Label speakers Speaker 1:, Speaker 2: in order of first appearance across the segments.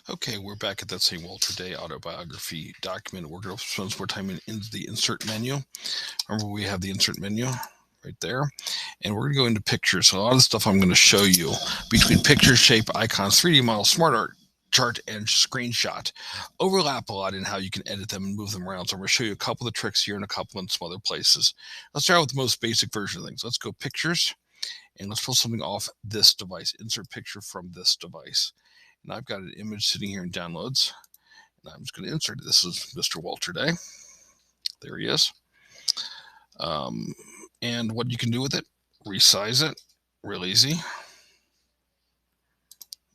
Speaker 1: Okay, we're back at that St. Walter Day autobiography document. We're going to spend some more time in the insert menu. Remember, we have the insert menu right there. And we're going to go into pictures. So a lot of the stuff I'm going to show you between picture, shape, icons, 3D model, smart art, chart, and screenshot overlap a lot in how you can edit them and move them around. So I'm going to show you a couple of the tricks here and a couple in some other places. Let's start with the most basic version of things. Let's go pictures, and let's pull something off this device. Insert picture from this device. And I've got an image sitting here in downloads, and I'm just going to insert it. This is Mr. Walter Day. There he is. Um, and what you can do with it, resize it, real easy.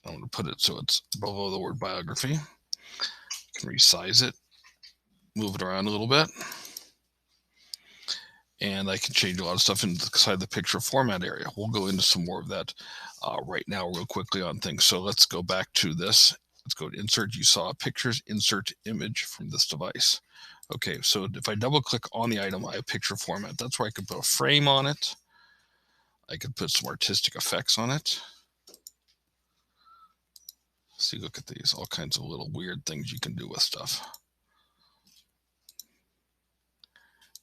Speaker 1: I'm going to put it so it's below the word biography. You can resize it, move it around a little bit. And I can change a lot of stuff inside the picture format area. We'll go into some more of that right now real quickly on things. So let's go back to this. Let's go to insert. You saw pictures, insert image from this device. Okay, so if I double click on the item, I have picture format. That's where I could put a frame on it. I could put some artistic effects on it. See, look at these, all kinds of little weird things you can do with stuff.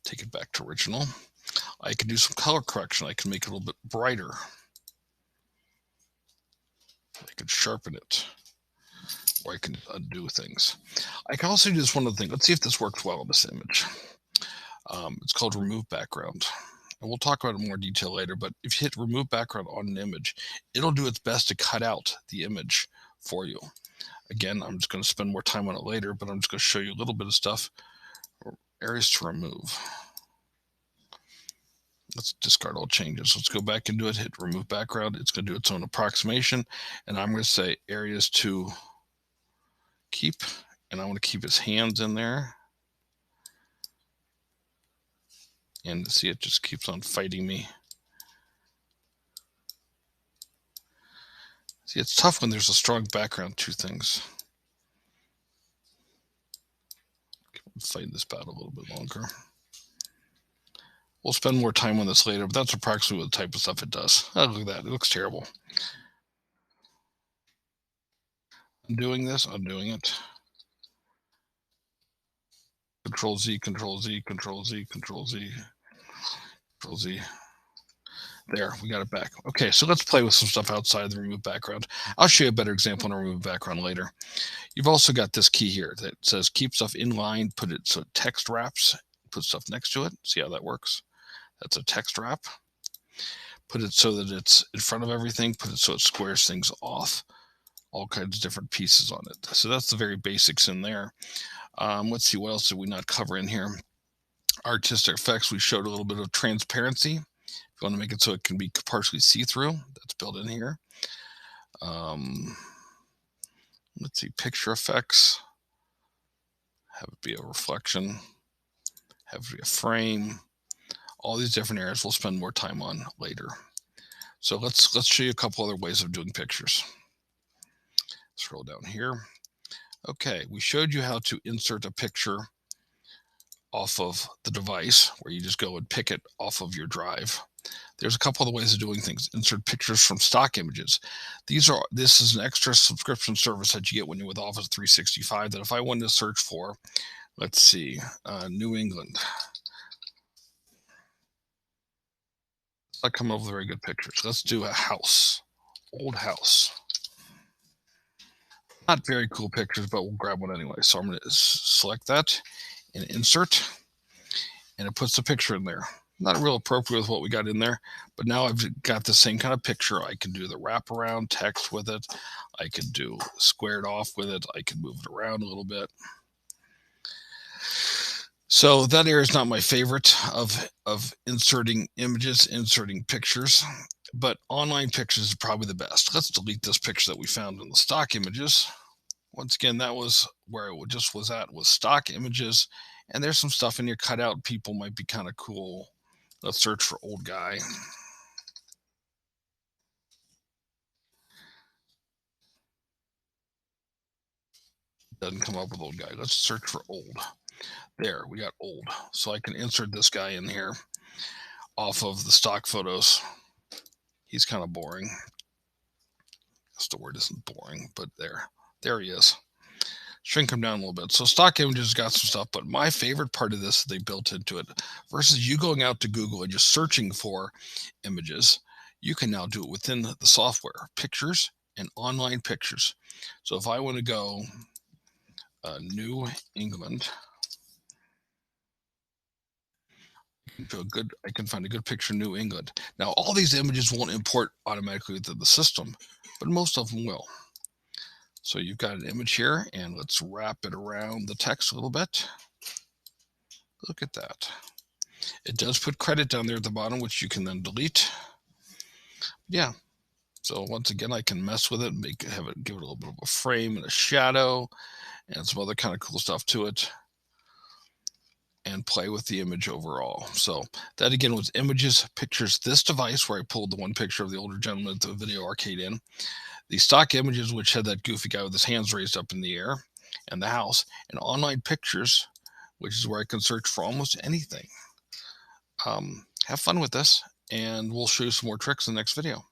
Speaker 1: Take it back to original. I can do some color correction. I can make it a little bit brighter. I can sharpen it, or I can undo things. I can also do this one other thing. Let's see if this works well on this image. It's called remove background. And we'll talk about it in more detail later, but if you hit remove background on an image, it'll do its best to cut out the image for you. Again, I'm just going to spend more time on it later, but I'm just going to show you a little bit of stuff. Areas to remove. Let's discard all changes. Let's go back into it, hit remove background. It's going to do its own approximation. And I'm going to say areas to keep. And I want to keep his hands in there. And see, it just keeps on fighting me. See, it's tough when there's a strong background to things. Fight this battle a little bit longer. We'll spend more time on this later, but that's approximately the type of stuff it does. Oh, look at that. It looks terrible. Undoing this, undoing it. Control Z, Control Z, Control Z, Control Z, Control Z. There, we got it back. Okay, so let's play with some stuff outside the remove background. I'll show you a better example on a remove background later. You've also got this key here that says keep stuff in line, put it so text wraps, put stuff next to it. See how that works? That's a text wrap. Put it so that it's in front of everything, put it so it squares things off, all kinds of different pieces on it. So that's the very basics in there. Let's see, what else did we not cover in here? Artistic effects, we showed a little bit of transparency. If you want to make it so it can be partially see-through, that's built in here. Let's see, picture effects. Have it be a reflection. Have it be a frame. All these different areas we'll spend more time on later. So let's show you a couple other ways of doing pictures. Scroll down here. Okay, we showed you how to insert a picture off of the device, where you just go and pick it off of your drive. There's a couple other ways of doing things. Insert pictures from stock images. This is an extra subscription service that you get when you're with Office 365, that if I wanted to search for, let's see, New England. It's not coming up with very good pictures. Let's do a house, old house. Not very cool pictures, but we'll grab one anyway. So I'm going to select that and insert, and it puts the picture in there. Not real appropriate with what we got in there, but now I've got the same kind of picture. I can do the wraparound text with it. I can do squared off with it. I can move it around a little bit. So that area is not my favorite of inserting images, inserting pictures, but online pictures is probably the best. Let's delete this picture that we found in the stock images. Once again, that was where it just was at, with stock images. And there's some stuff in here cut out. People might be kind of cool. Let's search for old guy. Doesn't come up with old guy. Let's search for old. There, we got old. So I can insert this guy in here off of the stock photos. He's kind of boring. The word isn't boring, but there. There he is. Shrink him down a little bit. So stock images got some stuff, but my favorite part of this they built into it versus you going out to Google and just searching for images. You can now do it within the software, pictures and online pictures. So if I want to go New England, I can find a good picture of New England. Now all these images won't import automatically to the system, but most of them will. So you've got an image here, and let's wrap it around the text a little bit. Look at that. It does put credit down there at the bottom, which you can then delete. Yeah. So once again, I can mess with it, give it a little bit of a frame and a shadow, and some other kind of cool stuff to it, and play with the image overall. So that again was images, pictures. This device where I pulled the one picture of the older gentleman at the video arcade in. The stock images, which had that goofy guy with his hands raised up in the air, and the house, and online pictures, which is where I can search for almost anything. Have fun with this, and we'll show you some more tricks in the next video.